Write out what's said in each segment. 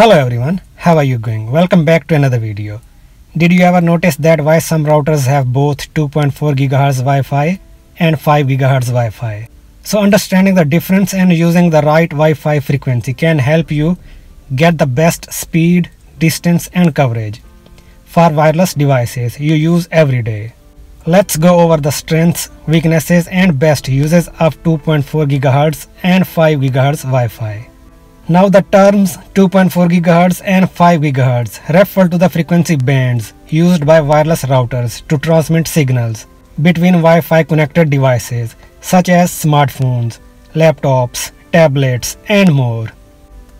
Hello everyone, how are you going? Welcome back to another video. Did you ever notice that why some routers have both 2.4 GHz Wi-Fi and 5 GHz Wi-Fi? So understanding the difference and using the right Wi-Fi frequency can help you get the best speed, distance and coverage for wireless devices you use every day. Let's go over the strengths, weaknesses and best uses of 2.4 GHz and 5 GHz Wi-Fi. Now the terms 2.4 GHz and 5 GHz refer to the frequency bands used by wireless routers to transmit signals between Wi-Fi connected devices such as smartphones, laptops, tablets and more.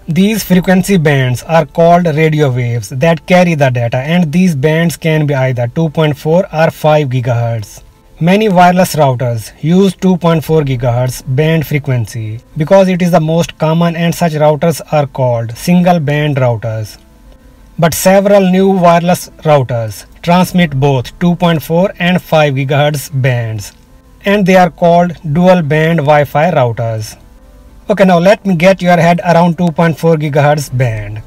These frequency bands are called radio waves that carry the data, and these bands can be either 2.4 or 5 GHz. Many wireless routers use 2.4 GHz band frequency because it is the most common, and such routers are called single band routers. But several new wireless routers transmit both 2.4 and 5 GHz bands, and they are called dual band Wi-Fi routers. Okay, now let me get your head around 2.4 GHz band.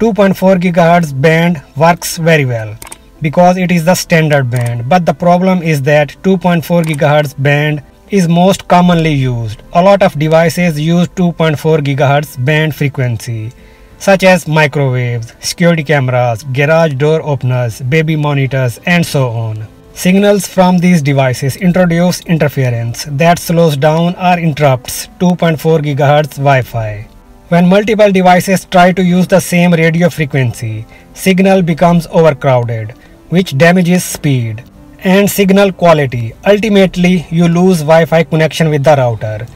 2.4 GHz band works very well because it is the standard band, but the problem is that 2.4 GHz band is most commonly used. A lot of devices use 2.4 GHz band frequency such as microwaves, security cameras, garage door openers, baby monitors and so on. Signals from these devices introduce interference that slows down or interrupts 2.4 GHz Wi-Fi. When multiple devices try to use the same radio frequency, signal becomes overcrowded, which damages speed and signal quality. Ultimately, you lose Wi-Fi connection with the router.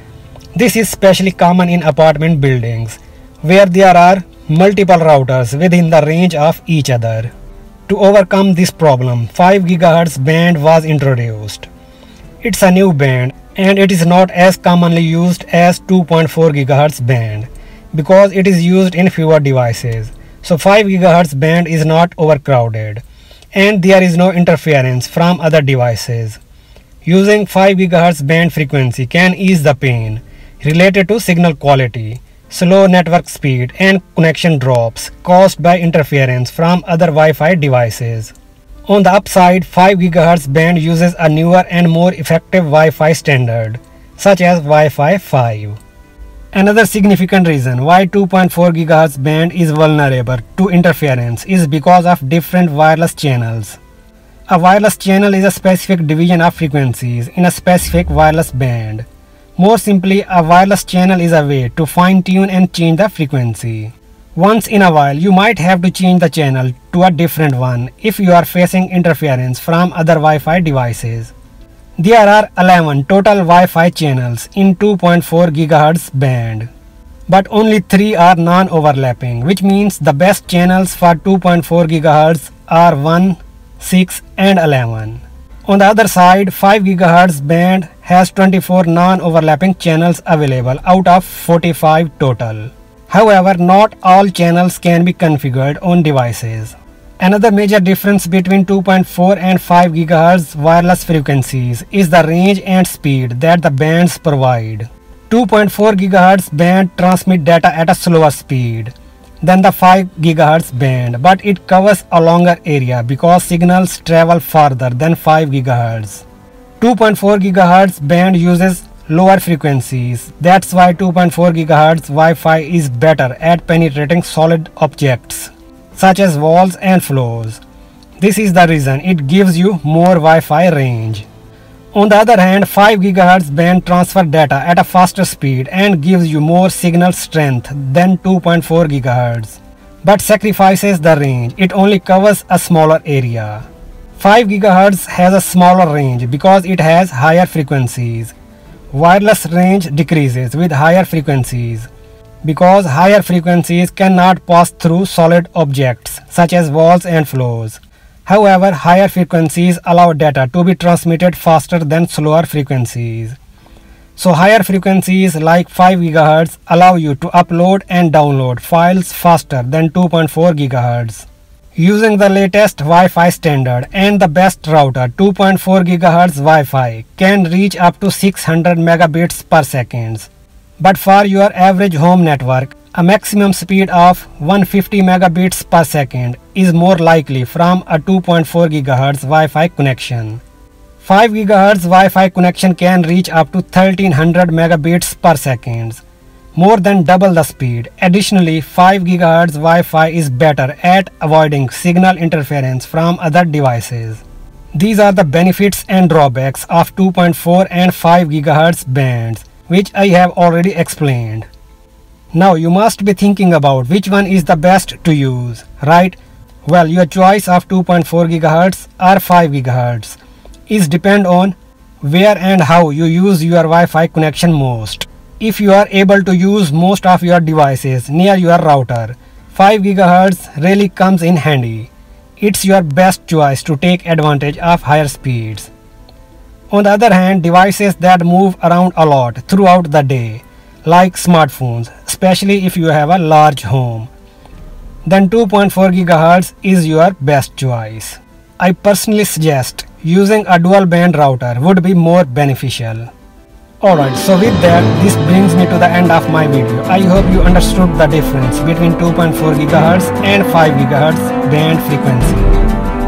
This is especially common in apartment buildings, where there are multiple routers within the range of each other. To overcome this problem, 5 GHz band was introduced. It's a new band and it is not as commonly used as 2.4 GHz band because it is used in fewer devices. So 5 GHz band is not overcrowded and there is no interference from other devices. Using 5 GHz band frequency can ease the pain related to signal quality, slow network speed and connection drops caused by interference from other Wi-Fi devices. On the upside, 5 GHz band uses a newer and more effective Wi-Fi standard such as Wi-Fi 5. Another significant reason why 2.4 GHz band is vulnerable to interference is because of different wireless channels. A wireless channel is a specific division of frequencies in a specific wireless band. More simply, a wireless channel is a way to fine-tune and change the frequency. Once in a while, you might have to change the channel to a different one if you are facing interference from other Wi-Fi devices. There are 11 total Wi-Fi channels in 2.4 GHz band, but only 3 are non-overlapping, which means the best channels for 2.4 GHz are 1, 6 and 11. On the other side, 5 GHz band has 24 non-overlapping channels available out of 45 total. However, not all channels can be configured on devices. Another major difference between 2.4 and 5 GHz wireless frequencies is the range and speed that the bands provide. 2.4 GHz band transmit data at a slower speed than the 5 GHz band, but it covers a longer area because signals travel farther than 5 GHz. 2.4 GHz band uses lower frequencies. That's why 2.4 GHz Wi-Fi is better at penetrating solid objects such as walls and floors. This is the reason it gives you more Wi-Fi range. On the other hand, 5 GHz band transfer data at a faster speed and gives you more signal strength than 2.4 GHz, but sacrifices the range. It only covers a smaller area. 5 GHz has a smaller range because it has higher frequencies. Wireless range decreases with higher frequencies because higher frequencies cannot pass through solid objects such as walls and floors. However, higher frequencies allow data to be transmitted faster than slower frequencies. So higher frequencies like 5 GHz allow you to upload and download files faster than 2.4 GHz. Using the latest Wi-Fi standard and the best router, 2.4 GHz Wi-Fi can reach up to 600 megabits per second. But for your average home network, A maximum speed of 150 megabits per second is more likely from a 2.4 GHz Wi-Fi connection. 5 GHz Wi-Fi connection can reach up to 1300 megabits per second, more than double the speed. Additionally, 5 GHz Wi-Fi is better at avoiding signal interference from other devices. These are the benefits and drawbacks of 2.4 and 5 GHz bands, which I have already explained. Now you must be thinking about which one is the best to use, right? Well, your choice of 2.4 GHz or 5 GHz is depend on where and how you use your Wi-Fi connection most. If you are able to use most of your devices near your router, 5 GHz really comes in handy. It's your best choice to take advantage of higher speeds. On the other hand, devices that move around a lot throughout the day, like smartphones, especially if you have a large home, then 2.4 GHz is your best choice. I personally suggest using a dual band router would be more beneficial. Alright, so with that, this brings me to the end of my video. I hope you understood the difference between 2.4 GHz and 5 GHz band frequency.